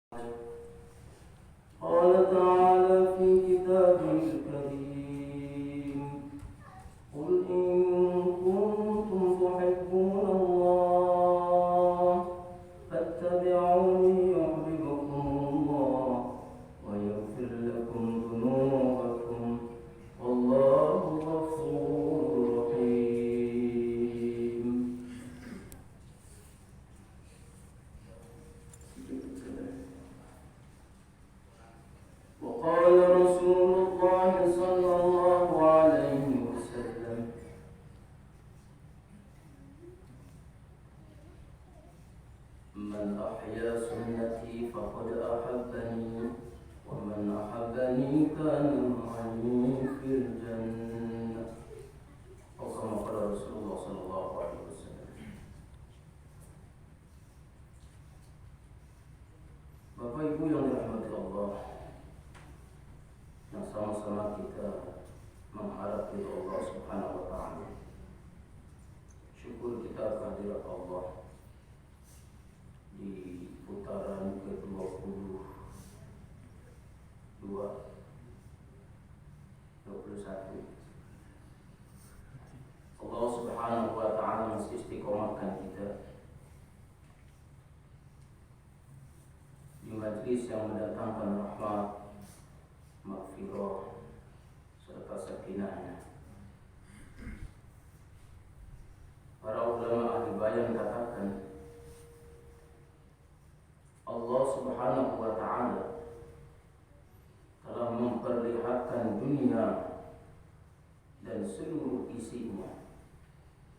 قال تعالى في كتابه الكريم قل إن كنتم تحبون الله فاتبعوني يحببكم الله ويغفر لكم ذنوبكم والله غفور رحيم. وقال رسول الله صلى الله عليه وسلم من أحيا سنتي فقد أحبني ومن أحبني كان معي في الجنة أو كما قال رسول الله صلى الله عليه وسلم. Bapak Ibu yang dirahmati Allah, yang sama-sama kita mengharap ridha Allah Subhanahu wa taala. Syukur kita kehadirat Allah di putaran ke-22 21. Allah Subhanahu wa taala mengistiqomahkan kita di majlis yang mendatangkan rahmat, maghfirah serta sakinahnya. Para ulama ahli bayan katakan Allah Subhanahu wa taala telah memperlihatkan dunia dan seluruh isinya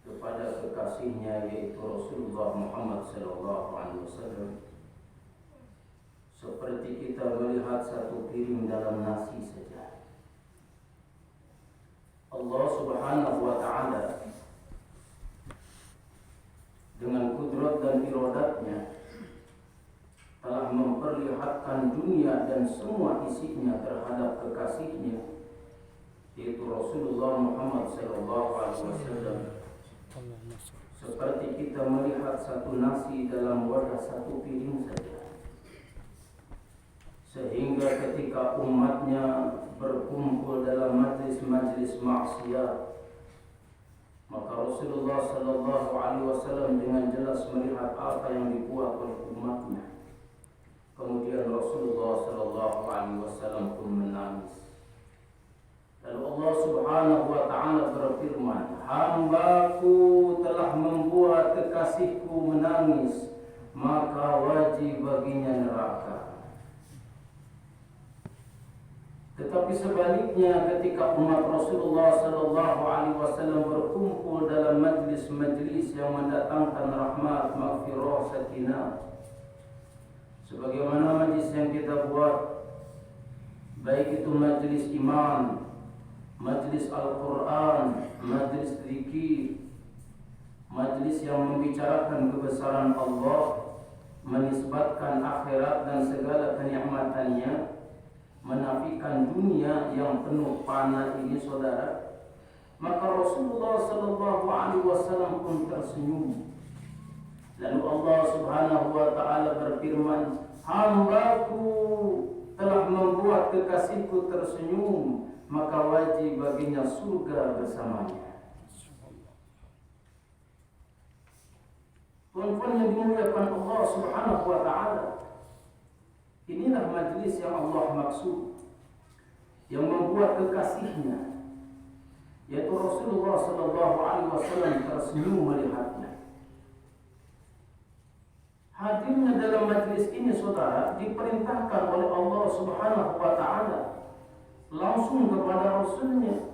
kepada kekasihnya yaitu Rasulullah Muhammad sallallahu alaihi wasallam seperti kita melihat satu piring dalam nasi saja. Allah Subhanahu wa taala dengan kudrat dan iradatnya telah memperlihatkan dunia dan semua isinya terhadap kekasihnya yaitu Rasulullah Muhammad sallallahu alaihi wasallam seperti kita melihat satu nasi dalam wadah satu piring saja. Sehingga ketika umatnya berkumpul dalam majlis-majlis maksiat, maka Rasulullah sallallahu alaihi wasallam dengan jelas melihat apa yang dibuat oleh umatnya. Kemudian Rasulullah sallallahu alaihi wasallam pun menangis. Lalu Allah Subhanahu wa taala berfirman, "Hamba-Ku telah membuat kekasihku menangis, maka wajib baginya neraka." Tetapi sebaliknya ketika umat Rasulullah sallallahu alaihi wasallam berkumpul dalam majlis-majlis yang mendatangkan rahmat, maghfirah, sakinah, sebagaimana majlis yang kita buat, baik itu majlis iman, majlis Al-Quran, majlis zikir, majlis yang membicarakan kebesaran Allah, menisbatkan akhirat dan segala kenikmatannya, menafikan dunia yang penuh fana ini, saudara, maka Rasulullah sallallahu alaihi wasallam pun tersenyum. Lalu Allah Subhanahu wa taala berfirman, "Hamba-Ku telah membuat kekasihku tersenyum, maka wajib baginya surga bersamanya." Tuan-tuan yang dimuliakan Allah Subhanahu wa taala, inilah majlis yang Allah maksud, yang membuat kekasihnya yaitu Rasulullah sallallahu alaihi wasallam tersenyum melihatnya. Hadirnya dalam majlis ini, saudara, diperintahkan oleh Allah Subhanahu wa taala langsung kepada Rasulnya.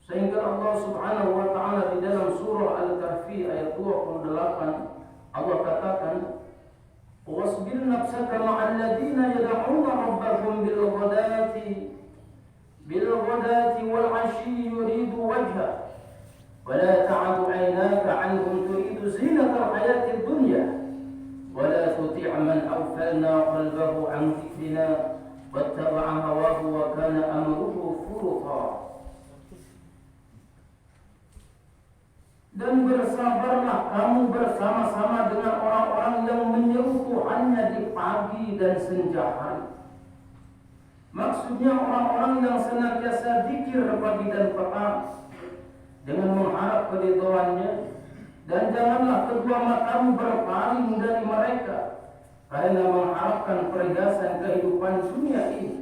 Sehingga Allah Subhanahu wa taala di dalam surah Al-Kahfi ayat 28 Allah katakan, "Wasbir nafsaka ma'al ladzina yad'una rabbahum bil ghadati wal 'ashyi yuridu wajha wa la ta'du 'aynaka 'anhum turidu zinatal hayatid dunya wa la tuti' man aghfalna qalbahu 'an dhikrina wattaba'a hawahu wa kana amruhu furata." Dan bersabarlah kamu bersama-sama dengan orang-orang yang menyeru Tuhannya di pagi pagi dan senja hari. Maksudnya orang-orang yang senantiasa zikir pagi dan petang dengan mengharap keridhaannya, dan janganlah kedua matamu berpaling dari mereka karena mengharapkan perhiasan kehidupan dunia ini,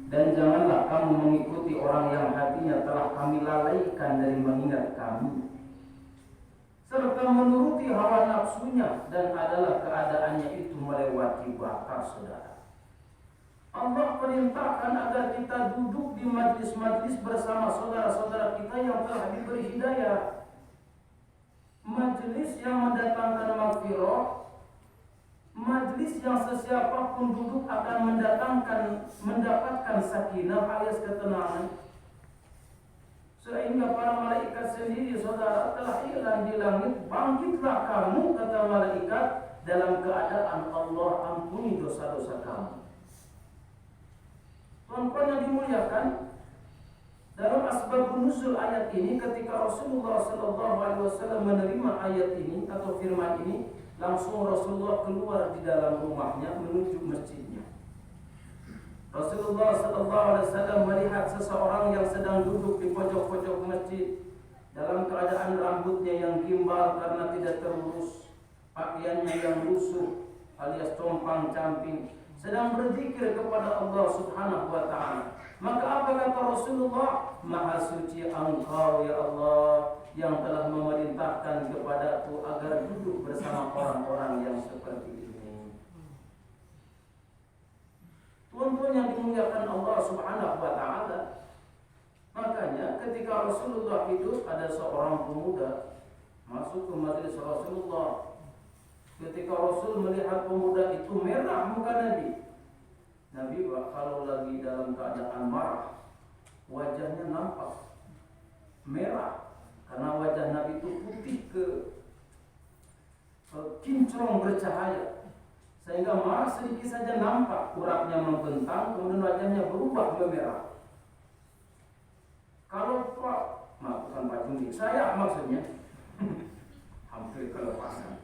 dan janganlah kamu mengikuti orang yang hatinya telah kami lalaikan dari mengingat kami, serta menuruti hawa nafsunya, dan adalah keadaannya itu melewati batas. Saudara, Allah perintahkan agar kita duduk di majlis-majlis bersama saudara-saudara kita yang telah diberi hidayah. Majlis yang mendatangkan maghfirah, majlis yang sesiapapun duduk akan mendapatkan sakinah alias ketenangan. Sehingga para malaikat sendiri, saudara, telah hilang di langit. Bangkitlah kamu, kata malaikat, dalam keadaan Allah ampuni dosa-dosa kamu. Tuan-tuan yang dimuliakan, dalam asbab nuzul ayat ini, ketika Rasulullah SAW menerima ayat ini atau firman ini, langsung Rasulullah keluar di dalam rumahnya menuju masjidnya. Rasulullah SAW melihat seseorang yang sedang duduk di pojok-pojok masjid dalam keadaan rambutnya yang gimbal karena tidak terurus, pakaiannya yang lusuh alias compang-camping, sedang berzikir kepada Allah Subhanahu wa ta'ala. Maka apa kata Rasulullah? Maha suci Engkau ya Allah yang telah memerintahkan kepadaku agar duduk bersama orang-orang yang seperti ini. Tuan-tuan yang dimuliakan Allah Subhanahu wa ta'ala, makanya ketika Rasulullah hidup, ada seorang pemuda masuk ke majelis Rasulullah. Ketika Rasul melihat pemuda itu, merah muka Nabi. Nabi kalau lagi dalam keadaan marah, wajahnya nampak merah karena wajah Nabi itu putih ke kinclong bercahaya, sehingga marah sedikit saja nampak uratnya membentang, kemudian wajahnya berubah memerah. Kalau bukan Pak Jundi, saya maksudnya hampir kelepasan.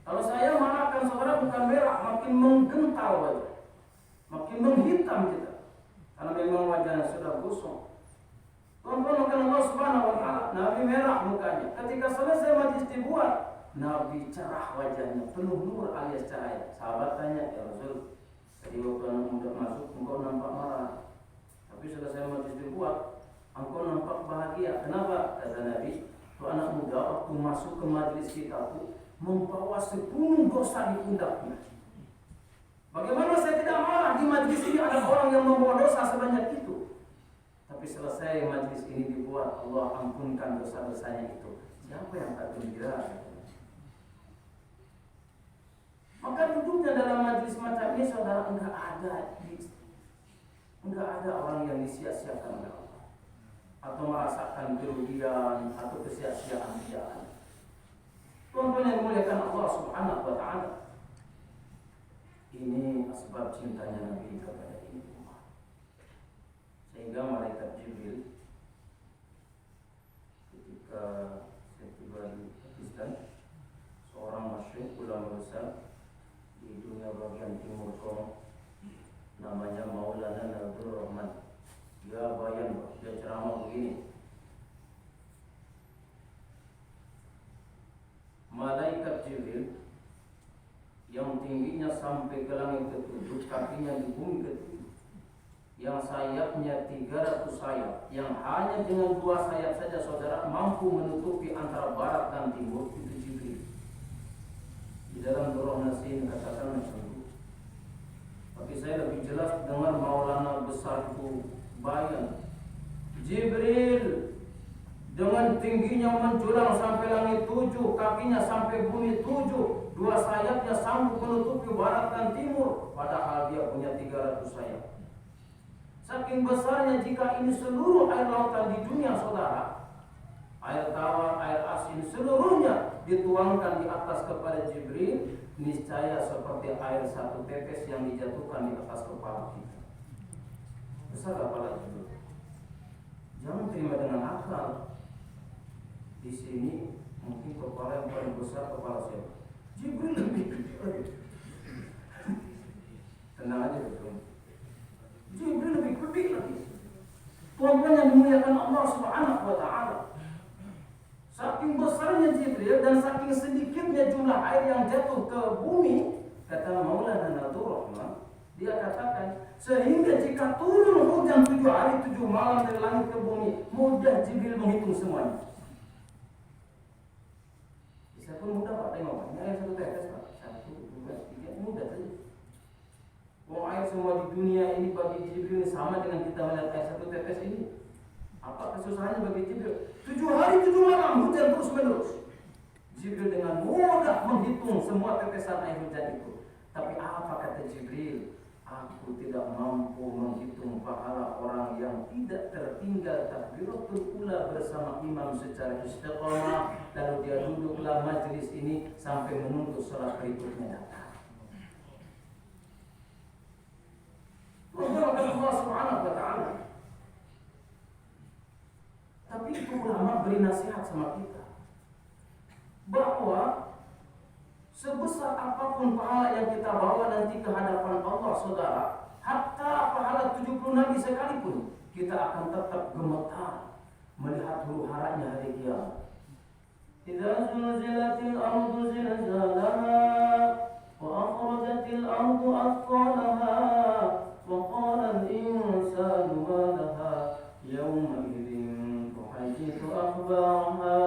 Kalau saya marahkan saudara bukan merah, makin menggental wajah, makin menghitam kita, karena memang wajahnya sudah gosong. Tuan-tuan Allah Subhanahu wa ta'ala, Nabi merah mukanya. Ketika selesai majlis dibuat, Nabi cerah wajahnya, penuh nur alias cahaya. Sahabat tanya, ya Rasul, tadi waktu anak muda masuk, engkau nampak marah, tapi selesai majlis dibuat, engkau nampak bahagia. Kenapa? Kata Nabi, tuh anak muda waktu masuk ke majlis kita tuh membawa segunung dosa di pundaknya. Bagaimana saya tidak marah di majlis ini ada orang yang membawa dosa sebanyak itu? Tapi selesai majlis ini dibuat, Allah ampunkan dosa-dosanya itu. Siapa yang tak gembira? Maka duduknya dalam majlis macam ini, saudara, enggak ada orang yang disia-siakan oleh Allah, atau merasakan kerugian atau kesia-siaan. Tuan-tuan yang dimuliakan Allah Subhanahu wa ta'ala, ini asbab cintanya Nabi kepada ini umat. Sehingga malaikat Jibril ketika saya tiba di Pakistan, seorang masyhur ulama besar di dunia bagian timur Kongo, namanya Maulana Nabil Rahman. Dia bayan, dia ceramah begini. Malaikat Jibril yang tingginya sampai ke langit ketujuh, kakinya di bumi ketujuh, yang sayapnya 300 sayap, yang hanya dengan 2 sayap saja saudara mampu menutupi antara barat dan timur, itu Jibril. Di dalam Durrah Nasin katakan macam itu. Tapi saya lebih jelas dengar Maulana besar itu bayan, Jibril dengan tingginya menjulang sampai langit 7, kakinya sampai bumi 7, 2 sayapnya sanggup menutupi barat dan timur, padahal dia punya 300 sayap. Saking besarnya jika ini seluruh air lautan di dunia saudara, air tawar, air asin, seluruhnya dituangkan di atas kepada Jibril, niscaya seperti air 1 tetes yang dijatuhkan di atas kepala kita. Besar apalagi itu? Jangan terima dengan akal. Di sini mungkin kepala yang paling besar kepala siapa? Jibril lebih gede. air yang jatuh ke bumi, kata Maulana Nadur Rahman, dia katakan, sehingga jika turun hujan 7 hari 7 malam dari langit ke bumi, mudah Jibril menghitung semuanya. Bisa pun mudah Pak, tengok Pak, ini air 1 tetes Pak, 1, 2, 3, mudah saja. Mau air semua di dunia ini bagi Jibril sama dengan kita melihat air 1 tetes ini. Apa kesusahannya bagi Jibril? 7 hari 7 malam hujan terus menerus. Jibril dengan mudah menghitung semua tetesan air hujan itu. Tapi apa kata Jibril? Aku tidak mampu menghitung pahala orang yang tidak tertinggal takbiratul ula bersama imam secara istiqamah, lalu dia duduklah majlis ini sampai menunggu salat berikutnya datang. Allah Subhanahu wa ta'ala. Tapi itu ulama beri nasihat sama kita bahwa sebesar apapun pahala yang kita bawa nanti ke hadapan Allah, saudara, hatta pahala 70 nabi sekalipun, kita akan tetap gemetar melihat huru-haranya hari kiamat. Idza zulzilatil ardu zilzalaha wa akhrajatil ardu athqalaha wa qala al-insanu ma laha yawma idzin tuhaddithu akhbaraha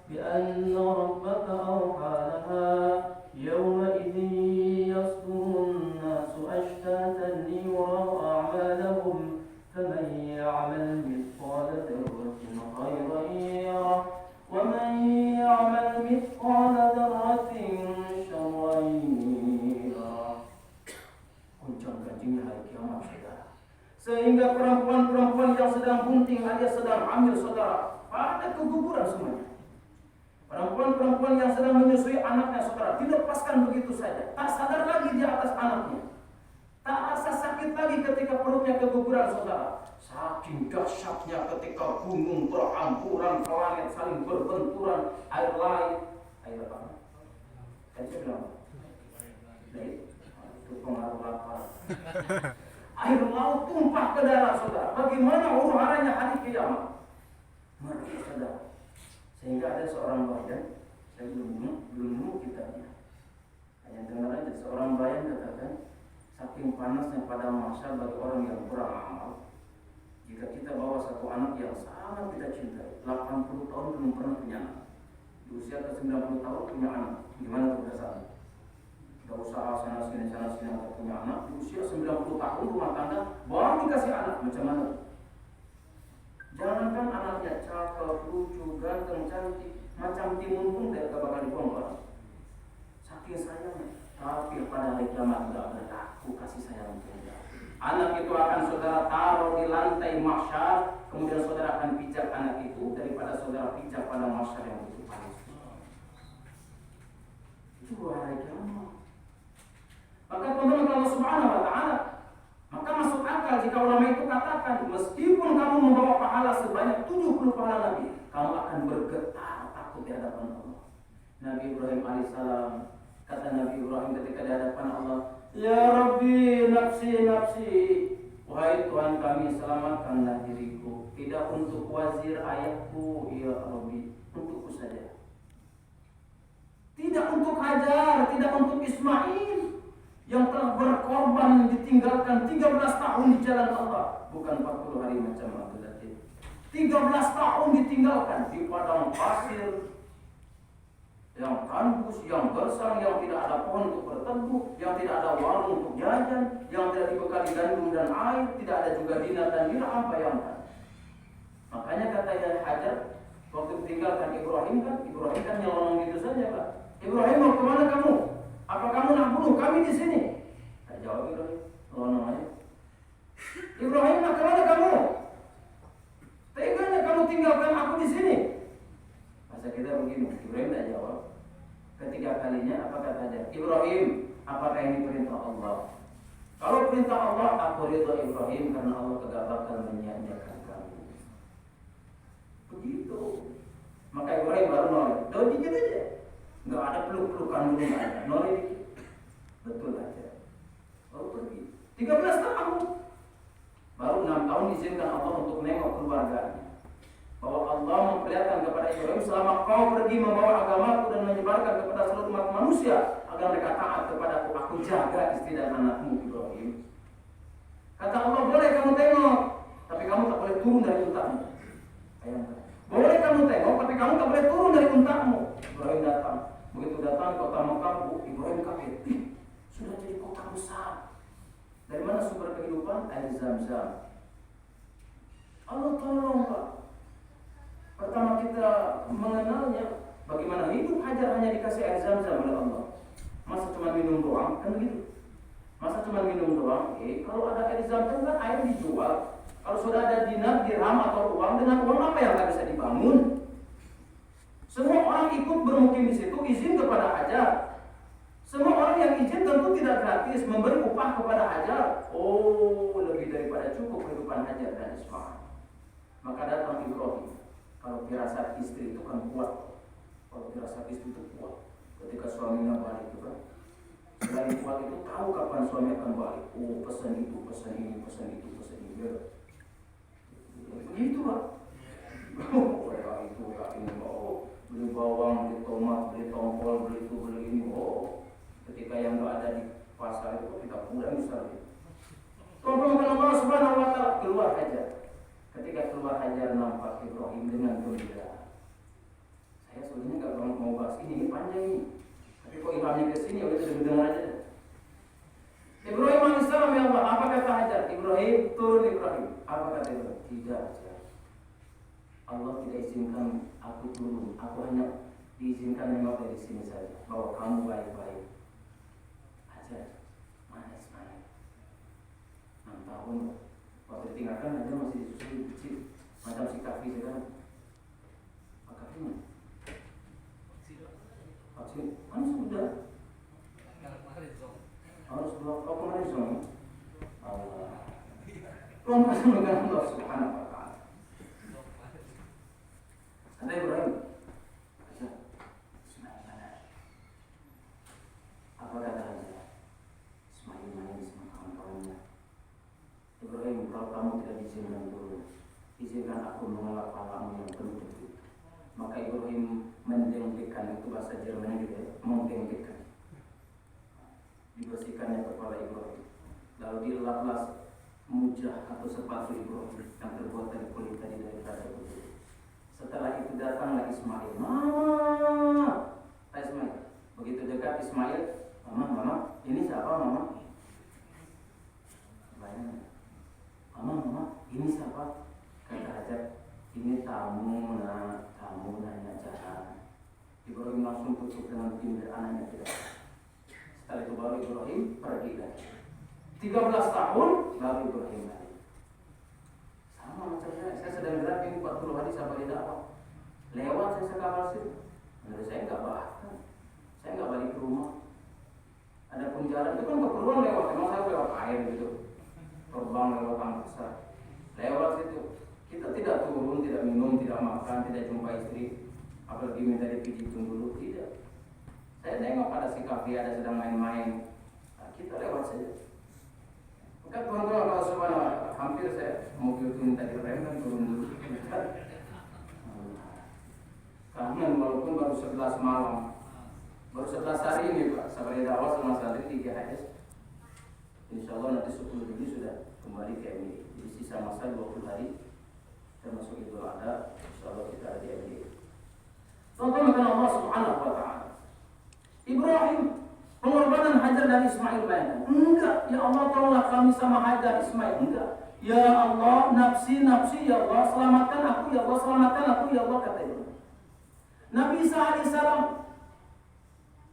bi anna rabbaka awha laha يومئذ يصدر الناس أشتاتا ليروا أعمالهم فمن يعمل مثقال ذرة خيرا يره ومن يعمل مثقال ذرة شرا يره. Kuncang ganjingnya hari kiamat, saudara. Sehingga perempuan-perempuan yang sedang bunting alias sedang hamil, saudara, pada keguguran semuanya. Perempuan-perempuan yang sedang menyusui anaknya, saudara, dilepaskan begitu saja, tak sadar lagi di atas anaknya, tak rasa sakit lagi ketika perutnya keguguran, saudara. Saking dahsyatnya ketika gunung berhamburan ke langit saling berbenturan, air apa? Kan saya bilang, itu pengaruh lapar. Air laut tumpah ke darat, saudara. Bagaimana huru-haranya hari kiamat? Mari, saudara. Sehingga ada seorang bayan, saya belum nemu kitabnya, hanya dengar aja, seorang bayan katakan, saking panasnya pada masa bagi orang yang beramal, jika kita bawa satu anak yang sangat kita cintai, 80 tahun belum pernah punya anak, di usia ke 90 tahun punya anak, gimana tuh rasanya? Gak usah sana sini atau punya anak, di usia 90 tahun rumah tangga baru dikasih anak, macam mana? Jangankan anaknya cakep, lucu, ganteng, cantik, macam timun pun tidak bakal dibongkar. Saking sayangnya, tapi pada hari kiamat tidak berlaku kasih sayang Tuhan. Anak itu akan saudara taruh di lantai mahsyar, kemudian saudara akan pijak anak itu daripada saudara pijak pada mahsyar yang itu panas. Itu hari kiamat. Maka teman-teman Allah Subhanahu wa ta'ala, maka masuk akal jika ulama itu katakan, meskipun kamu membawa pahala sebanyak 70 pahala Nabi, kamu akan bergetar takut di hadapan Allah. Nabi Ibrahim alaihissalam, kata Nabi Ibrahim ketika di hadapan Allah, Ya Rabbi nafsi nafsi, wahai Tuhan kami, selamatkanlah diriku, tidak untuk wazir ayahku, ya Rabbi, untukku saja. Tidak untuk Hajar, tidak untuk Ismail yang telah berkorban ditinggalkan 13 tahun di jalan Allah, bukan 40 hari macam Abdul Latif. 13 tahun ditinggalkan di padang pasir yang tandus, yang gersang, yang tidak ada pohon untuk berteduh, yang tidak ada warung untuk jajan, yang tidak dibekali gandum dan air, tidak ada juga dinar dan dirham, bayangkan. Makanya kata Yahya Hajar waktu ditinggalkan Ibrahim kan nyelonong gitu saja, Pak. Ibrahim, mau kemana kamu? Apa kamu nak bunuh kami di sini? Tak jawab Ibrahim, nyelonong aja. Ibrahim, nak kemana kamu? Teganya kamu tinggalkan aku di sini. Masa kita begini, Ibrahim tak jawab. Ketiga kalinya apa katanya? Ibrahim, apakah ini perintah Allah? Kalau perintah Allah, aku ridho Ibrahim karena Allah tidak bakal menyia-nyiakan kamu. Begitu. Maka Ibrahim baru noleh. Daun dikit aja. Enggak ada peluk-pelukan dulu, enggak ada. Noleh dikit. Betul aja. Baru pergi. 13 tahun. Baru 6 tahun diizinkan Allah untuk nengok keluarganya. Bahwa Allah memperlihatkan kepada Ibrahim, selama kau pergi membawa agamaku dan menyebarkan kepada seluruh umat manusia, manusia agar mereka taat kepadaku. Aku jaga istri dan anakmu Ibrahim. Kata Allah, boleh kamu tengok, tapi kamu tak boleh turun dari untamu. Boleh kamu tengok, tapi kamu tak boleh turun dari untamu. Ibrahim datang. Begitu datang kota Mekah, Ibrahim kaget. Sudah jadi kota besar. Dari mana sumber kehidupan? Air Zam-Zam. Allah tolong Pak. Pertama kita mengenalnya, bagaimana hidup Hajar hanya dikasih air Zam-Zam oleh Allah. Masa cuma minum doang? Kan begitu. Masa cuma minum doang? Kalau ada air Zam-Zam kan air dijual. Kalau sudah ada dinar, dirham atau uang, dengan uang apa yang tak bisa dibangun? Semua orang ikut bermukim di situ izin kepada Hajar. Semua orang yang izin tentu tidak gratis memberi upah kepada Hajar. Oh, lebih daripada cukup kehidupan Hajar dan Ismail. Maka datang Ibrahim. Kalau firasat istri itu kan kuat. Kalau firasat istri itu kuat. Ketika suaminya balik itu kan. Selain kuat itu tahu kapan suami akan balik. Oh, pesan itu, pesan ini, pesan itu, pesan ini. Begitu Pak. Oh, ya itu, ya ini. Oh, beli bawang, beli tomat, beli tongkol, beli itu, beli ini. Oh, ketika yang nggak ada di pasar itu kita pulang misalnya. Tolong Allah Subhanahu Wa Taala keluar Hajar. Ketika keluar Hajar nampak Ibrahim dengan gembira. Saya sebenarnya nggak mau bahas ini panjang ini. Tapi kok ilhamnya ke sini, udah sudah dengar aja. Ibrahim alaihissalam, ya Allah, apa kata Hajar? Ibrahim, turun Ibrahim. Apa kata Ibrahim? Tidak, Hajar. Allah tidak izinkan aku turun. Aku hanya diizinkan memang dari sini saja. Bahwa kamu baik-baik. Hajar, mana Ismail? 6 tahun. Waktu ditinggalkan Hajar masih disusui kecil. Macam si Kafi sekarang. Pak Kafi mana? Vaksin? Kan sudah. Harus kemarin zong. Allah. Tuhan pasti dengan Allah Subhanahu Wa Taala. Ada Ibrahim. Ismail mana? Apa kata Hajar? Ismail main sama kawan-kawannya. Ibrahim, kalau kamu tidak diizinkan turun, izinkan aku mengelak palamu yang penuh debu. Maka Ibrahim mendengkekan, itu bahasa Jerman juga ya, mendengkekan. Dibersihkannya kepala Ibrahim. Lalu dilaplas mujah atau sepatu Ibrahim yang terbuat dari kulit tadi dari kaca putih. Setelah itu datanglah Ismail. Mama, Ismail. Begitu dekat Ismail, mama, ini siapa mama? Banyak. Mama, ini siapa? Kata Hajar, ini tamu nanya jalan. Ibrahim langsung tutup dengan pindah anaknya tidak. Setelah itu baru Ibrahim pergi lagi. 13 tahun baru Ibrahim lagi. Sama macam saya sedang gerak ini 40 hari sampai dakwah. Lewat saya sekawal situ. Menurut saya enggak bahkan. Saya enggak balik ke rumah. Ada pun jalan itu kan keperluan lewat. Emang saya lewat air gitu. Terbang lewat angkasa. Lewat situ. Kita tidak turun, tidak minum, tidak makan, tidak jumpa istri. Apalagi minta dipijitun dulu, tidak. Saya tengok ada si Kafi ada sedang main-main. Nah, kita lewat saja. Bukan tuan-tuan kalau subhanallah, hampir saya mobil itu minta direm kan turun dulu. Kangen walaupun baru 11 malam. Baru 11 hari ini Pak, sampai dakwah sama santri di GHS. Insyaallah nanti 10 Juli sudah kembali ke MI. Jadi sisa masa 20 hari termasuk Idul Adha, insyaallah kita ada di MI. Contohnya Allah Subhanahu Wa Taala. Ibrahim pengorbanan Hajar dan Ismail bayangkan. Enggak, ya Allah tolonglah kami sama Hajar Ismail. Enggak. Ya Allah, nafsi ya Allah, selamatkan aku ya Allah, selamatkan aku ya Allah, kata Ibrahim. Nabi Isa alaihissalam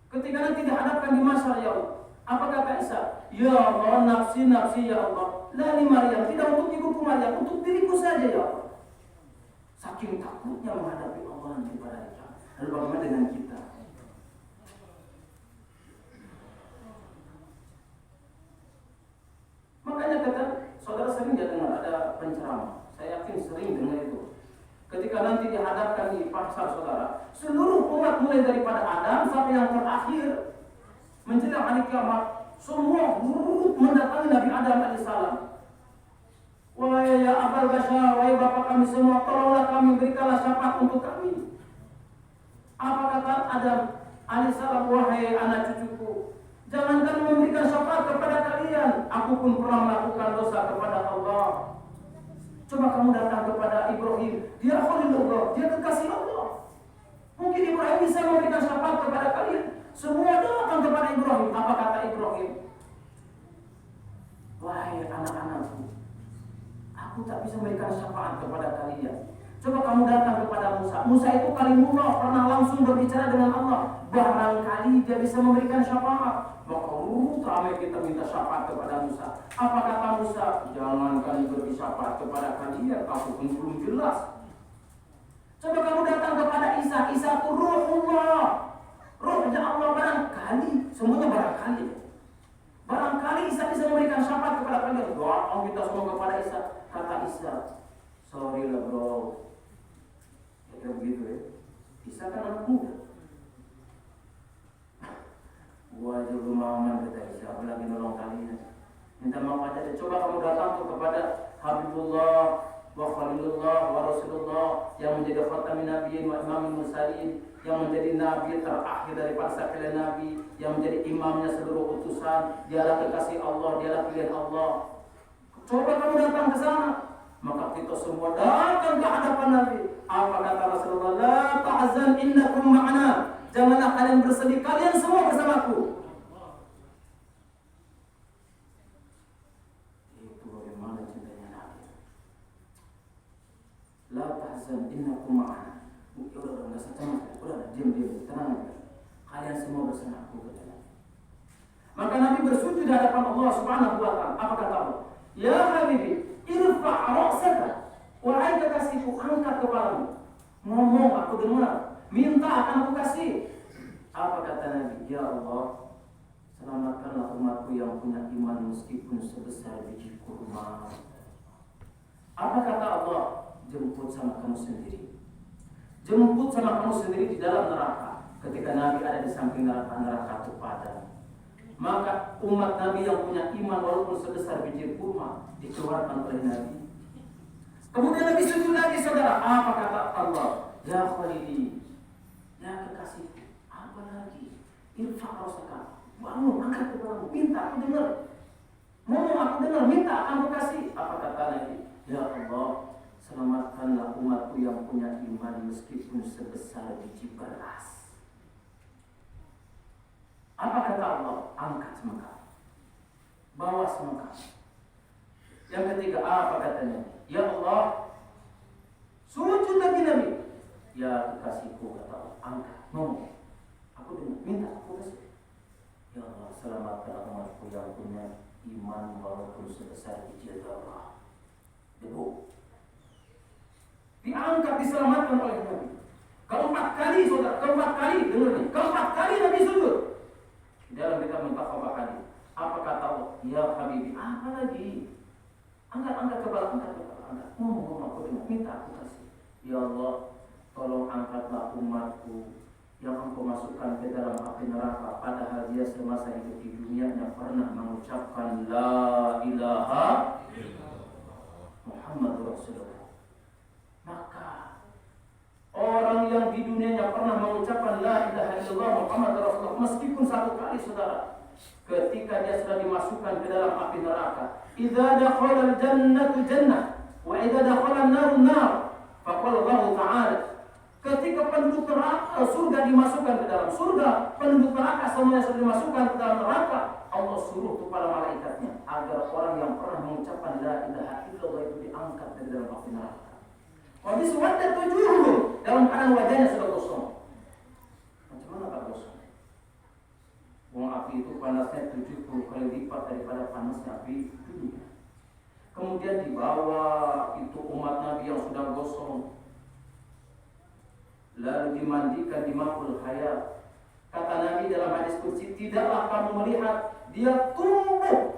ketika nanti dihadapkan di masyar ya Allah, apa kata Isa? Ya Allah, nafsi ya Allah. La li Maryam, tidak untuk ibuku Maryam, untuk diriku saja ya Allah. Saking takutnya menghadapi Allah nanti pada hari kiamat. Lalu bagaimana dengan kita? Makanya kata saudara sering ya dengar ada penceramah. Saya yakin sering dengar itu. Ketika nanti dihadapkan di pasar saudara, seluruh umat mulai daripada Adam sampai yang terakhir menjelang hari kiamat, semua mendatangi Nabi Adam alaihissalam. Wahai ya Abul Bashar, wahai bapak kami semua, tolonglah kami, berikanlah syafaat untuk kami. Apa kata Adam? alaihissalam, wahai anak cucuku, jangankan memberikan syafaat kepada kalian, aku pun pernah melakukan dosa kepada Allah. Coba kamu datang kepada Ibrahim, dia Khalilullah, dia kekasih Allah. Mungkin Ibrahim bisa memberikan syafaat kepada kalian. Semua datang kepada Ibrahim. Apa kata Ibrahim? Wahai anak-anakku, aku tak bisa memberikan syafaat kepada kalian. Coba kamu datang kepada Musa. Musa itu kalimullah, pernah langsung berbicara dengan Allah. Barangkali dia bisa memberikan syafaat. Maka ramai kita minta syafaat kepada Musa. Apa kata Musa? Jangankan beri syafaat kepada kalian, aku pun belum jelas. Coba kamu datang kepada Isa. Isa itu ruhullah, ruhnya Allah. Barangkali, semuanya barangkali. Barangkali Isa bisa memberikan syafaat kepada kalian. Doa kita semua kepada Isa. Kata Isa, sorry lah bro, ya begitu ya. Isa kan anak muda. Gua aja belum mau kata Isa, apalagi nolong kalian. Minta maaf aja. Coba kamu datang tuh kepada Habibullah wa Khalilullah wa Rasulullah yang menjadi khatamin nabiyyin wa imamul mursalin, yang menjadi nabi terakhir dari para sekalian nabi, yang menjadi imamnya seluruh utusan. Dialah kekasih Allah, dialah pilihan Allah. Coba kamu datang ke sana. Maka kita semua datang ke hadapan Nabi. Apa kata Rasulullah? La tahzan innakum ma'ana. Janganlah kalian bersedih, kalian semua bersamaku. Itu bagaimana cintanya Nabi. La tahzan innakum ma'ana. Udah enggak usah cemas, udah diam, tenang aja. Kalian semua bersamaku. Maka Nabi bersujud di hadapan Allah Subhanahu wa taala. Apa kata Allah? Ya Habibi, irfa' ra'saka. Wahai kekasihku, angkat kepalamu. Ngomong, aku dengar. Minta, akan aku kasih. Apa kata Nabi? Ya Allah, selamatkanlah umatku yang punya iman meskipun sebesar biji kurma. Apa kata Allah? Jemput sama kamu sendiri. Jemput sama kamu sendiri di dalam neraka. Ketika Nabi ada di samping neraka itu padam. Maka umat Nabi yang punya iman walaupun sebesar biji kurma dikeluarkan oleh Nabi. Kemudian Nabi sujud lagi, saudara. Apa kata Allah? Ya Khalili, ya kekasihku. Apa lagi? Irfa' ra'saka. Bangun, angkat kepalamu. Minta, aku dengar. Ngomong, aku dengar. Minta, aku kasih. Apa kata Nabi? Ya Allah, selamatkanlah umatku yang punya iman meskipun sebesar biji beras. Apa kata Allah? Angkat semangka, bawa semangka. Yang ketiga, apa katanya? Ya Allah, sujud lagi Nabi. Ya kekasihku, kata Allah, angkat, ngomong. Aku dengar, minta, aku kasih. Ya Allah, selamatkan umatku yang punya iman walaupun sebesar biji zarah. Debu. Diangkat, diselamatkan oleh Nabi. Keempat kali, saudara, keempat kali, dengar nih, keempat kali Nabi sujud. Dalam kita mentafabah hadis. Apa kata Allah? Ya Habibi, apa lagi? Angkat kepala, angkat. Ngomong aku dengar, minta aku kasih. Ya Allah, tolong angkatlah umatku yang engkau masukkan ke dalam api neraka, padahal dia semasa hidup di dunia yang pernah mengucapkan La ilaha Muhammad Rasulullah. Maka orang yang di dunianya pernah mengucapkan La ilaha illallah Muhammad Rasulullah, meskipun satu kali, saudara, ketika dia sudah dimasukkan ke dalam api neraka, idza dakhala al-jannatu jannah wa idza dakhala an-naru nar. Faqala Allah Ta'ala, ketika penduduk neraka surga dimasukkan ke dalam surga, penduduk neraka semuanya sudah dimasukkan ke dalam neraka, Allah suruh kepada malaikatnya agar orang yang pernah mengucapkan La ilaha illallah itu diangkat dari dalam api neraka. Wabis wadah tujuh dalam keadaan wajahnya sudah kosong. Macam mana tak kosong? Wong api itu panasnya 70 kali lipat daripada panasnya api dunia. Kemudian dibawa itu umat Nabi yang sudah gosong, lalu dimandikan di ma'ul hayat. Kata Nabi dalam hadis qudsi, tidaklah kamu melihat dia tumbuh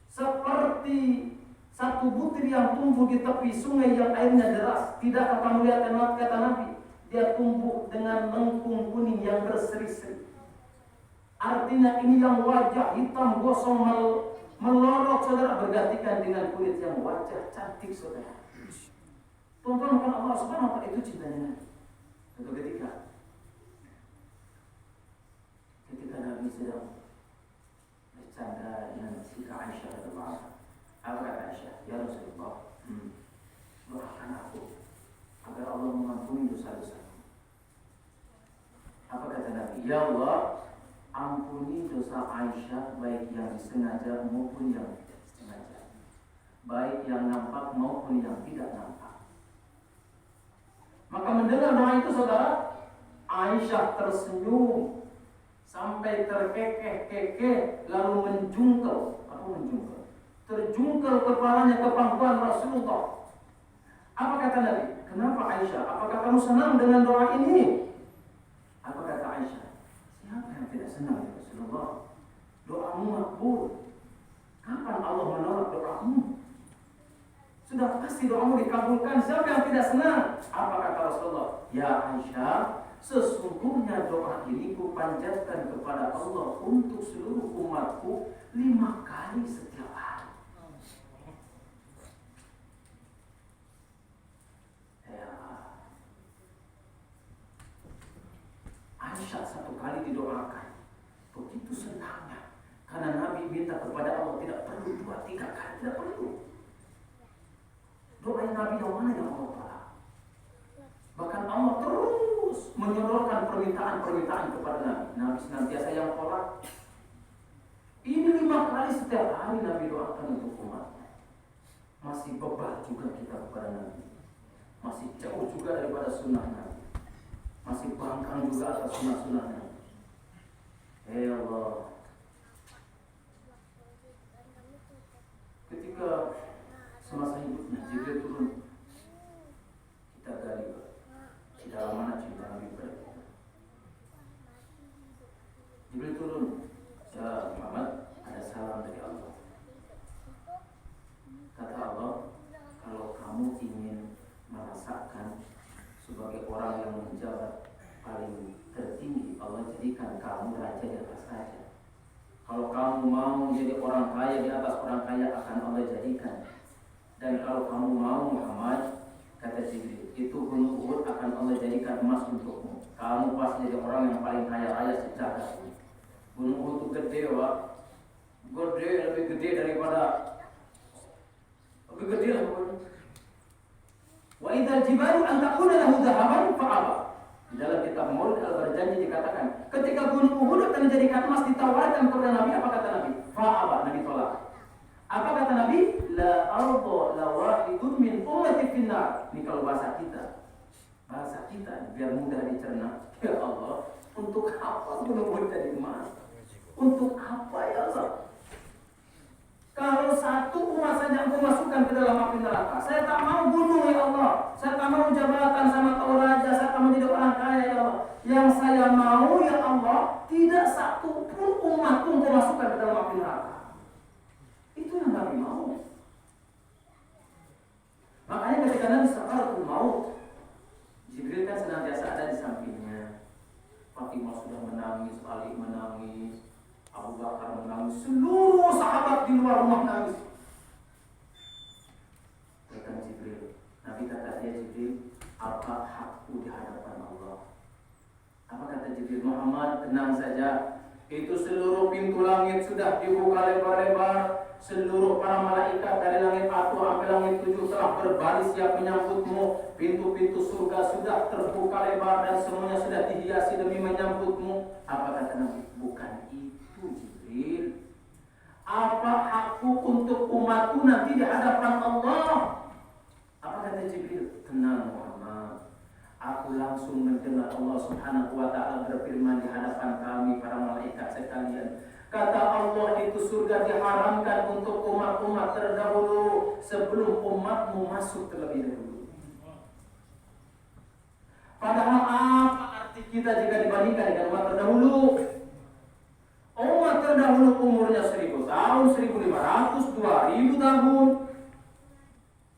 seperti satu butir yang tumbuh di tepi sungai yang airnya deras. Tidakkah kamu lihat, kata Nabi, dia tumbuh dengan lengkung kuning yang berseri-seri. Artinya ini yang wajah hitam gosong melorot, saudara, bergantikan dengan kulit yang wajah cantik, saudara. Tonton Allah Subhanahu wa taala, itu cintanya Nabi. Satu ketika ketika Nabi sedang bercanda dengan Siti Aisyah radhiyallahu anha. Apa kata Aisyah? Ya Rasulullah, doakan aku agar Allah mengampuni dosa-dosaku. Apa kata Nabi? Ya Allah, ampuni dosa Aisyah baik yang disengaja maupun yang tidak disengaja, baik yang nampak maupun yang tidak nampak. Maka mendengar doa itu saudara, Aisyah tersenyum sampai terkekeh-kekeh, lalu menjungkel. Apa menjungkel? Terjungkel kepalanya ke pangkuan Rasulullah. Apa kata Nabi? Kenapa Aisyah? Apakah kamu senang dengan doa ini? Apa kata Aisyah? Siapa yang tidak senang ya Rasulullah? Doamu makbul. Kapan Allah menolak doamu? Sudah pasti doamu dikabulkan. Siapa yang tidak senang? Apa kata Rasulullah? Ya Aisyah, sesungguhnya doa ini kupanjatkan kepada Allah untuk seluruh umatku 5 kali setiap hari. Ya. Aisyah 1 kali didoakan. Begitu senangnya. Karena Nabi minta kepada Allah tidak perlu 2-3 kali, tidak perlu. Doa Nabi yang mana yang Allah tolak? Bahkan Allah terus menyodorkan permintaan-permintaan kepada Nabi. Nabi senantiasa yang tolak. Ini 5 kali setiap hari Nabi doakan untuk umatnya. Masih bebal juga kita kepada Nabi. Masih jauh juga daripada sunnah Nabi. Masih bangkang juga atas sunnah-sunnah Nabi. Ya Allah. Ketika semasa hidupnya Jibril turun, kita gali di dalam mana cinta Nabi kepada kita. Jibril turun, ya Muhammad, ada salam dari Allah. Kata Allah, kalau kamu ingin merasakan sebagai orang yang menjabat paling tertinggi, Allah jadikan kamu raja di atas raja. Kalau kamu mau jadi orang kaya di atas orang kaya, akan Allah jadikan. Dan kalau kamu mau Muhammad, kata Jibril, itu gunung Uhud akan Allah jadikan emas untukmu. Kamu pasti jadi orang yang paling kaya raya sejagat. Gunung Uhud itu gede, Pak. Gede, lebih gede daripada, lebih gede lah pokoknya. Wa idzal jibalu an takuna lahu dhahaban fa'aba. Di dalam kitab Maulid Al-Barjanji dikatakan, ketika gunung Uhud akan dijadikan emas ditawarkan kepada Nabi, apa kata Nabi? Fa'aba, Nabi tolak. Apa kata Nabi? La ardo la wahidun min ummati finnar. Ini kalau bahasa kita. Bahasa kita biar mudah dicerna. Ya Allah, untuk apa gunung Uhud jadi emas? Untuk apa ya Allah? Kalau satu umat saja aku masukkan ke dalam api neraka, saya tak mau bunuh ya Allah. Saya tak mau jabatan sama kau raja, saya tak mau jadi orang kaya ya Allah. Yang saya mau ya Allah, tidak satu pun umat pun kau masukkan ke dalam api neraka. Itu yang Nabi mau. Makanya ketika Nabi sakaratul maut, Jibril kan senantiasa ada di sampingnya. Fatimah sudah menangis, Ali menangis, Abu Bakar menangis, seluruh sahabat di luar rumah nangis. Datang Jibril. Nabi kata dia, Jibril, apa hakku di hadapan Allah? Apa kata Jibril? Muhammad, tenang saja. Itu seluruh pintu langit sudah dibuka lebar-lebar. Seluruh para malaikat dari langit 1 sampai langit 7 telah berbaris siap menyambutmu. Pintu-pintu surga sudah terbuka lebar dan semuanya sudah dihiasi demi menyambutmu. Apa kata Nabi? Bukan itu Jibril. Apa hakku untuk umatku nanti di hadapan Allah? Apa kata Jibril? Tenang Muhammad. Aku langsung mendengar Allah Subhanahu wa ta'ala berfirman di hadapan kami para malaikat sekalian. Kata Allah, itu surga diharamkan untuk umat-umat terdahulu sebelum umatmu masuk terlebih dahulu. Padahal apa arti kita jika dibandingkan dengan umat terdahulu? Umat terdahulu umurnya 1000 tahun, 1500, 2000 tahun.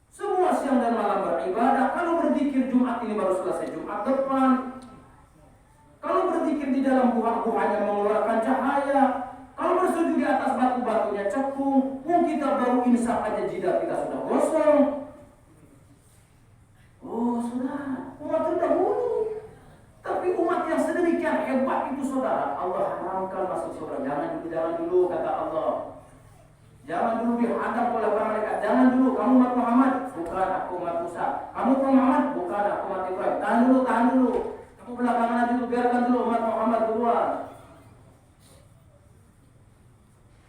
Semua siang dan malam beribadah. Kalau berzikir Jumat ini baru selesai Jumat depan. Kalau berzikir di dalam buah-buahnya mengeluarkan cahaya. Kalau bersujud di atas batu-batunya cekung. Kita baru insaf aja jidat kita sudah gosong. Oh saudara, umat terdahulu. Tapi umat yang sedemikian hebat itu saudara, Allah haramkan Jangan dulu dihadap oleh para malaikat. Jangan dulu, kamu umat Muhammad, bukan aku umat Musa. Kamu Muhammad, bukan aku umat Ibrahim. Tahan dulu. Aku belakangan aja dulu, biarkan dulu umat Muhammad duluan.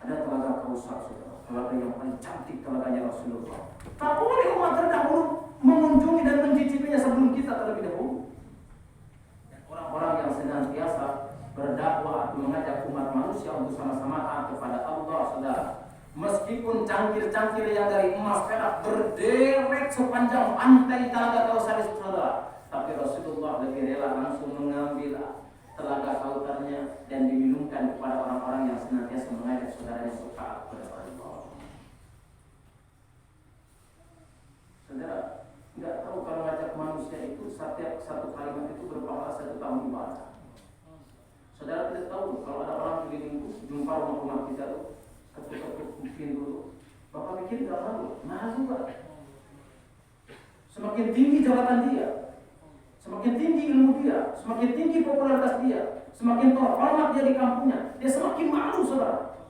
Ada telaga Kausar, saudara. Telaga yang paling cantik, telaganya Rasulullah. Tak boleh umat terdahulu mengunjungi dan mencicipinya sebelum kita terlebih dahulu. Dan orang-orang yang senantiasa berdakwah mengajak umat manusia untuk sama-sama taat kepada Allah, saudara. Meskipun cangkir-cangkir yang dari emas perak berderet sepanjang pantai telaga Kausar, saudara, tapi Rasulullah lebih rela langsung mengambil telaga Kausarnya dan diminumkan kepada orang-orang yang senantiasa mengajak saudaranya untuk taat kepada Allah. Saudara, nggak tahu kalau ngajak manusia itu setiap satu kalimat itu berpahala 1 tahun ibadah. Saudara tidak tahu kalau ada orang di jumpa rumah-rumah kita tuh ketuk-ketuk pintu, Bapak pikir gak malu? Malu Pak. Semakin tinggi jabatan dia, semakin tinggi ilmu dia, semakin tinggi popularitas dia, semakin terhormat dia di kampungnya, dia semakin malu, saudara.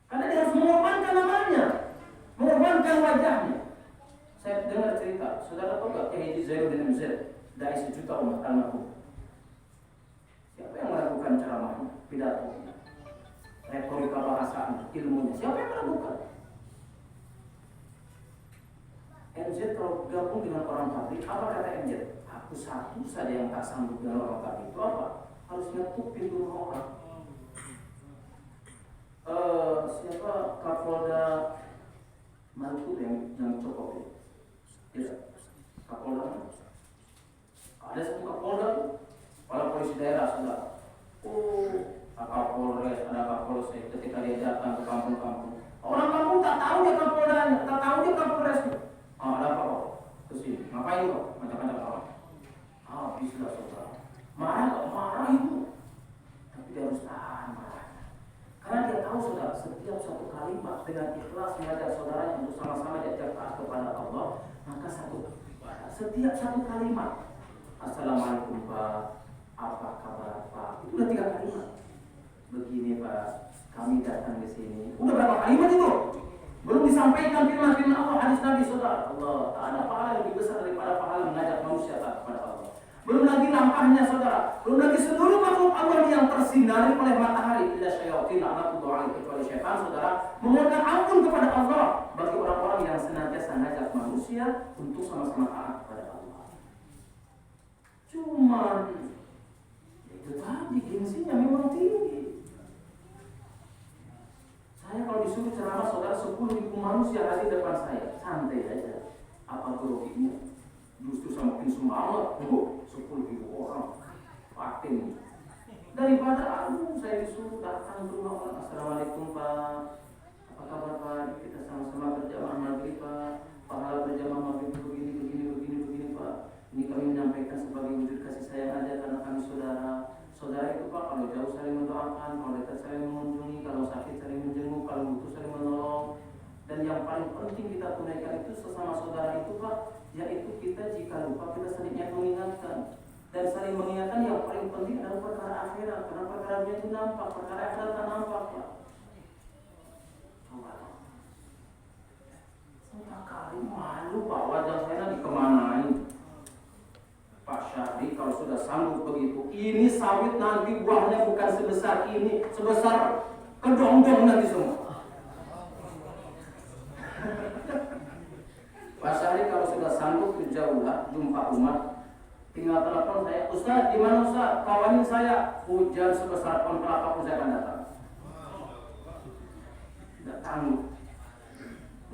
Karena dia harus mengorbankan namanya, mengorbankan wajahnya. Saya dengar cerita, saudara tahu gak Kiai Zainuddin MZ dari 1 juta umat almarhum? Siapa yang melakukan ceramahnya, pidatonya, retorika bahasanya, ilmunya? Siapa yang melakukan? MZ kalau gabung dengan orang pabrik, apa kata MZ? Aku satu saja yang tak sanggup dengan orang pabrik. Itu apa? Harus ngetuk pintu rumah orang. Siapa Kapolda Maluku yang cokok ya? Kapolda. Ada satu Kapolda tuh, kepala polisi daerah sudah. Kapolres, ada Kapolsek. Ketika dia datang ke kampung-kampung, orang kampung tak tahu dia Kapoldanya, tak tahu dia Kapolresnya. Ada apa kok? Kesini, ngapain kok? Macam-macam orang. Habislah saudara. Marah itu. Tapi dia harus tahan marahnya. Karena dia tahu saudara, setiap satu kalimat dengan ikhlas mengajak saudaranya untuk sama-sama diajak taat kepada Allah, maka setiap satu kalimat, Assalamualaikum Pak, apa kabar Pak? Itu udah 3 kalimat. Begini Pak, kami datang di sini. Udah berapa kalimat itu? Belum disampaikan firman Allah, hadis Nabi, saudara. Allah, tak ada pahala yang lebih besar daripada pahala mengajak manusia taat kepada Allah. Belum lagi lampahnya, saudara. Belum lagi seluruh makhluk Allah yang tersinari oleh matahari. Illa syaitan, la'natullah alaihi, kecuali syaitan, saudara, memohonkan ampun kepada Allah bagi orang-orang yang senantiasa mengajak manusia untuk sama-sama taat kepada Allah. Cuman itu tadi gengsinya memang tinggi. Saya kalau disuruh ceramah saudara 10.000 manusia hadir depan saya, santai aja. Apa groginya? Justru semakin semangat. 10.000 orang patin. Daripada saya disuruh datang ke rumah orang. Assalamualaikum Pak, apa kabar Pak? Kita sama-sama berjamaah maghrib Pak. Pahala berjamaah maghrib begini Pak. Ini kami menyampaikan sebagai wujud kasih sayang aja karena kami saudara. Saudara itu Pak, kalau jauh saling mendoakan, kalau dekat saling mengunjungi, kalau sakit saling menjenguk, kalau butuh saling menolong. Dan yang paling penting kita tunaikan itu sesama saudara itu Pak, yaitu kita jika lupa kita saling mengingatkan. Dan saling mengingatkan yang paling penting adalah perkara akhirat, karena perkara dunia itu nampak, perkara akhirat tak nampak Pak. Coba entah kali malu Pak, wajah saya dikemanain. Pak Syahri kalau sudah sanggup begitu, ini sawit nanti buahnya bukan sebesar ini, sebesar kedong-dong nanti semua. Pak Syahri kalau sudah sanggup jauhlah jumpa umat, tinggal telepon saya, Ustaz di mana Ustaz? Kawanin saya, hujan sebesar pohon kelapa pun saya akan datang. Tidak tangguh.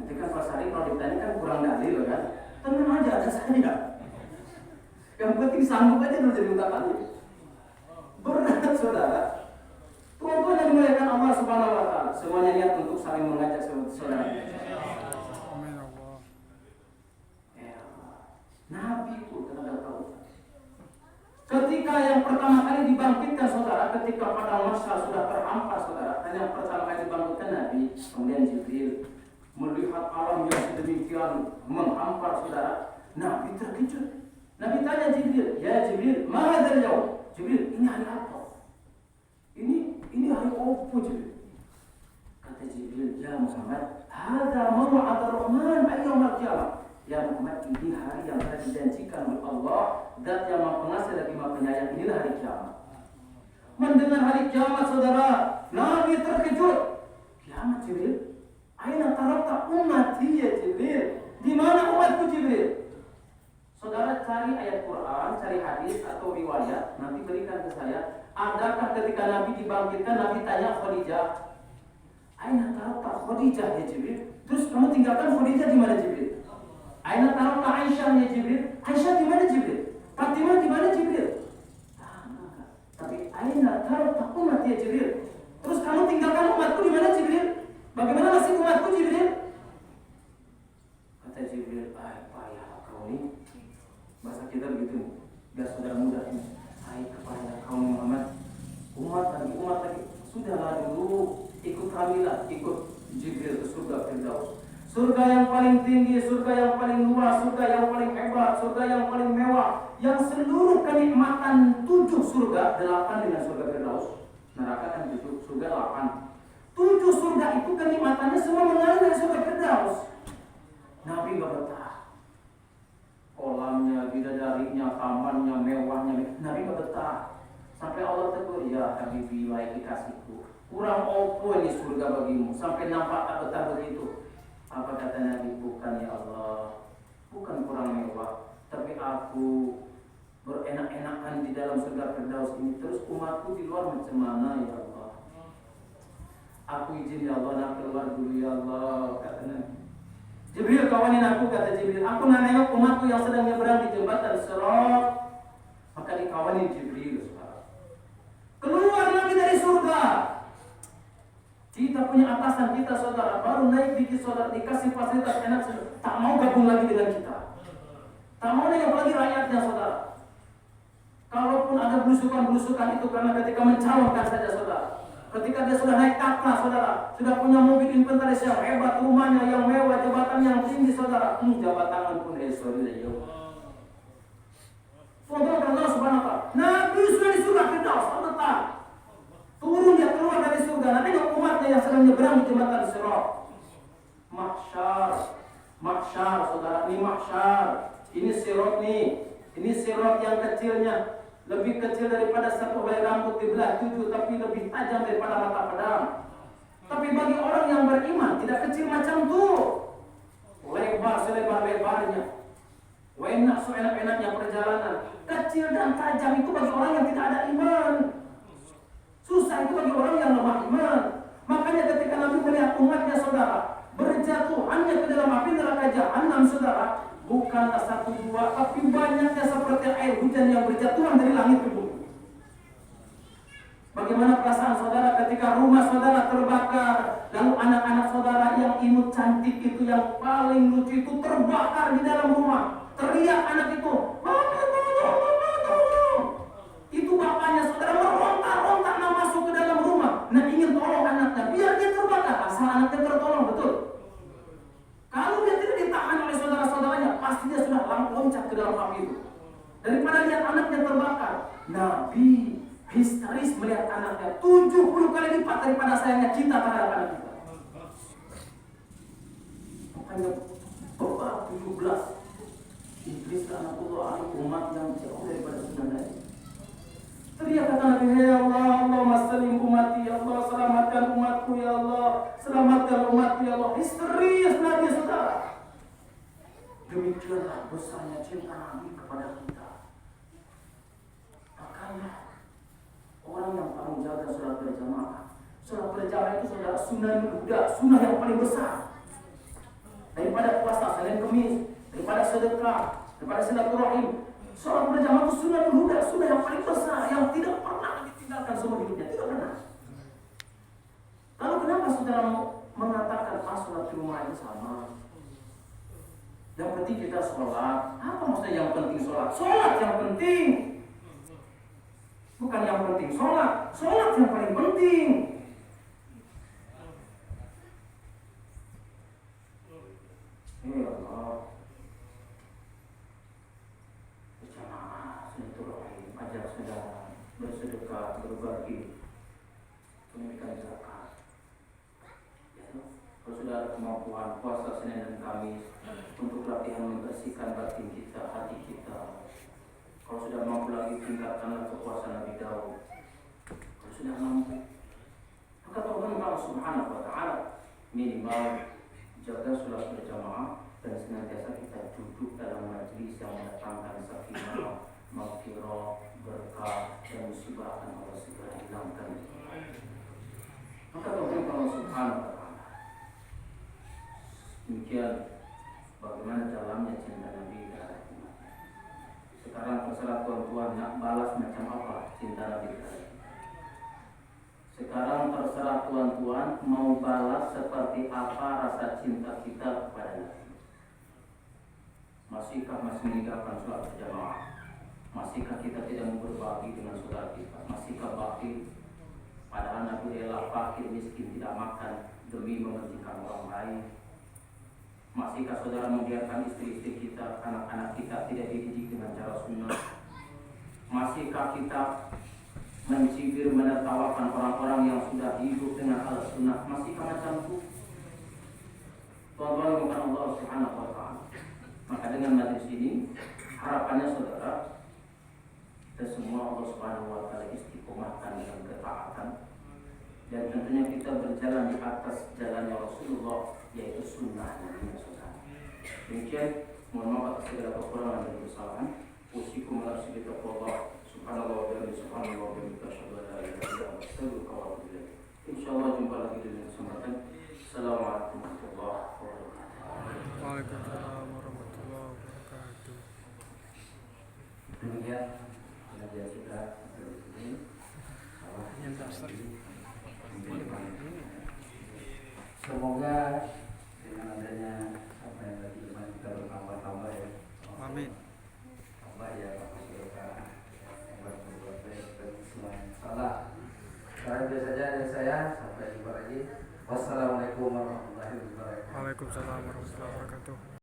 Nanti kan Pak Syahri kalau ditanya kan kurang dalil kan? Tenang aja ada saya. Yang penting sanggup aja dulu jadi ungkapannya. Berat saudara. Tuhan yang dimuliakan Allah Subhanahu wa taala. Semuanya niat untuk saling mengajak saudara. Nabi itu tidak tahu. Ketika yang pertama kali dibangkitkan saudara, ketika padang mahsyar sudah terhampar saudara, dan yang pertama kali dibangkitkan Nabi, kemudian Jibril melihat alam yang sedemikian menghampar saudara, Nabi terkejut. Nabi tanya Jibril, ya Jibril, ma hadzal yaum? Jibril, ini hari apa? Ini hari apa Jibril? Kata Jibril, Ya Muhammad, hadza maw'ad ar-Rahman ayyamul qiyamah. Ya Muhammad, ini hari yang telah dijanjikan oleh Allah, Zat yang Maha Pengasih lagi Maha Penyayang. Inilah hari kiamat. Mendengar hari kiamat, saudara, Nabi terkejut. Kiamat, Jibril? Aina tarakta ummati ya Jibril? Di mana umatku, Jibril? Saudara cari ayat Quran, cari hadis atau riwayat, nanti berikan ke saya. Adakah ketika Nabi dibangkitkan, Nabi tanya Khadijah, Aina tarakta Khadijah ya Jibril? Terus kamu tinggalkan Khadijah di mana, Jibril? Aina tarakta Aisyah ya Jibril? Aisyah di mana, Jibril? Fatimah di mana, Jibril? Tapi aina tarakta ummati ya Jibril? Terus kamu tinggalkan umatku di mana, Jibril? Bagaimana nasib umatku, Jibril? Kata Jibril, payah kau ini. Bahasa kita begitu, biar saudara muda ini. Hai kepada kaum Muhammad, umat lagi. Sudahlah dulu, ikut kamilah, ikut Jibril ke surga Firdaus. Surga yang paling tinggi, surga yang paling luas, surga yang paling hebat, surga yang paling mewah, yang seluruh kenikmatan 7 surga, 8 dengan surga Firdaus. Neraka kan 7, surga 8. 7 surga itu kenikmatannya semua mengalir dari surga Firdaus. Nabi gak betah. Kolamnya, bidadarinya, tamannya, mewahnya, Nabi gak betah. Sampai Allah tegur, ya Habibi, wahai kekasihku, kurang opo ini surga bagimu, sampai nampak tak betah begitu. Apa kata Nabi? Bukan ya Allah, bukan kurang mewah, tapi aku berenak-enakan di dalam surga Firdaus ini. Terus umatku di luar macam mana ya Allah? Aku izin ya Allah, nak keluar dulu ya Allah, kata Nabi. Jibril kawanin aku, kata Jibril. Aku nak nengok umatku yang sedang nyebrang di jembatan Sirat. Maka dikawanin Jibril. Keluar lagi dari surga. Kita punya atasan kita, saudara, baru naik dikit, saudara, dikasih fasilitas enak, saudara, tak mau gabung lagi dengan kita. Tak mau nengok lagi rakyatnya, saudara. Kalaupun ada belusukan-belusukan itu karena ketika mencalonkan saja, saudara. Ketika dia sudah naik takhta, saudara, sudah punya mobil inventaris yang hebat, rumahnya yang mewah, jabatan yang tinggi, saudara, jabatan pun sorry ya. Saudara Allah Subhanahu wa taala, Nabi sudah di surga Firdaus, Allah. Turun dia keluar dari surga. Nanti umatnya yang sedang nyebrang di jembatan Sirat. Mahsyar, saudara, ini mahsyar. Ini Sirat nih. Ini Sirat yang kecilnya lebih kecil daripada satu helai rambut dibelah 7, tapi lebih tajam daripada mata pedang. Tapi bagi orang yang beriman tidak kecil macam tuh. Lebar selebar-lebarnya. Enak seenak-enaknya perjalanan. Kecil dan tajam itu bagi orang yang tidak ada iman. Susah itu bagi orang yang lemah iman. Makanya ketika Nabi melihat umatnya, saudara, berjatuhannya ke dalam api neraka Jahanam, saudara, bukanlah 1, 2, tapi banyaknya seperti air hujan yang berjatuhan dari langit ke bumi. Bagaimana perasaan saudara ketika rumah saudara terbakar, lalu anak-anak saudara yang imut cantik itu, yang paling lucu itu terbakar di dalam rumah. Teriak anak itu, itu bapaknya, saudara, meronta-ronta nak masuk ke dalam rumah. Nah, ingin tolong anaknya biar dia terbakar, asal anaknya tertolong, betul. Kalau dia tidak ditahan oleh saudara-saudaranya, pasti dia sudah loncat ke dalam api itu. Daripada lihat anaknya terbakar, Nabi histeris melihat anaknya 70 kali lipat daripada sayangnya kita terhadap anak kita. Makanya bab 17, Iblis laknatullah alaihi, umat yang jauh daripada sunnah. Teriak kata Nabi, ya Allah, Allahumma salim umati, ya Allah, selamatkan umatku, ya Allah, selamatkan umatku, ya Allah. Histeris Nabi, saudara. Demikianlah besarnya cinta Nabi kepada kita. Makanya orang yang paling jaga sholat berjamaah. Sholat berjamaah itu, saudara, sunnah huda, sunnah yang paling besar. Daripada puasa Senin Kemis, daripada sedekah, daripada silaturahim. Sholat berjamaah itu sunnah huda, sunnah yang paling besar, yang tidak pernah ditinggalkan seumur hidupnya, tidak pernah. Lalu kenapa saudara mengatakan sholat di rumah itu sama? Yang penting kita sholat. Apa maksudnya yang penting sholat? Sholat yang penting. Bukan yang penting sholat. Sholat yang paling penting. Ya Allah. Berjamaah, silaturahim, ajak saudara, bersedekah, berbagi, tunaikan zakat. Ya, Kalau sudah ada kemampuan puasa Senin dan Kamis untuk latihan membersihkan batin kita, hati kita. Kalau sudah mampu lagi tingkatkanlah kepuasan Nabi Daud. Kalau sudah mampu, maka tolong Allah Subhanahu wa Ta'ala minimal jaga sholat berjamaah dan senantiasa kita duduk dalam majlis yang mendatangkan sakinah, maghfirah, berkah dan musibah akan Allah segera hilangkan. Maka tolong Allah Subhanahu wa Ta'ala. Demikian bagaimana jalannya cinta Nabi terhadap umatnya. Sekarang terserah tuan-tuan nak balas macam apa cinta Nabi terhadap. Sekarang terserah tuan-tuan mau balas seperti apa rasa cinta kita kepada Nabi. Masihkah masih meninggalkan sholat berjamaah? Masihkah kita tidak mau berbagi dengan saudara kita? Masihkah bakti padahal Nabi rela fakir miskin tidak makan demi mementingkan orang lain? Masihkah saudara membiarkan istri-istri kita, anak-anak kita tidak dididik dengan cara sunnah? Masihkah kita mencibir, menertawakan orang-orang yang sudah hidup dengan al-sunnah? Masihkah macam itu? Tuan-tuan bukan Allah Subhanahu wa Ta'ala. Maka dengan majlis ini harapannya saudara kita semua Allah Subhanahu wa Ta'ala istiqomahkan dengan ketaatan, dan tentunya kita berjalan di atas jalannya Rasulullah, yaitu sunnah Nabi saudara. Demikian, mohon maaf atas segala kekurangan dan kesalahan. Usikum ala sibita Allah Subhanallah wa bihamdihi subhanallah wa bihamdihi asyhadu an la ilaha illallah wa astaghfiruka wa atubu ilaik. Insyaallah jumpa lagi di kesempatan. Assalamualaikum warahmatullahi wabarakatuh. Waalaikumsalam warahmatullahi wabarakatuh. Demikian pengajian kita hari ini. Semoga dengan adanya apa yang tadi kita bertambah-tambah ya. Amin. Tambah ya berkah, berbuat baik dan semuanya salah. Sekarang biasa saja dari saya, sampai jumpa lagi. Wassalamualaikum warahmatullahi wabarakatuh. Waalaikumsalam warahmatullahi wabarakatuh.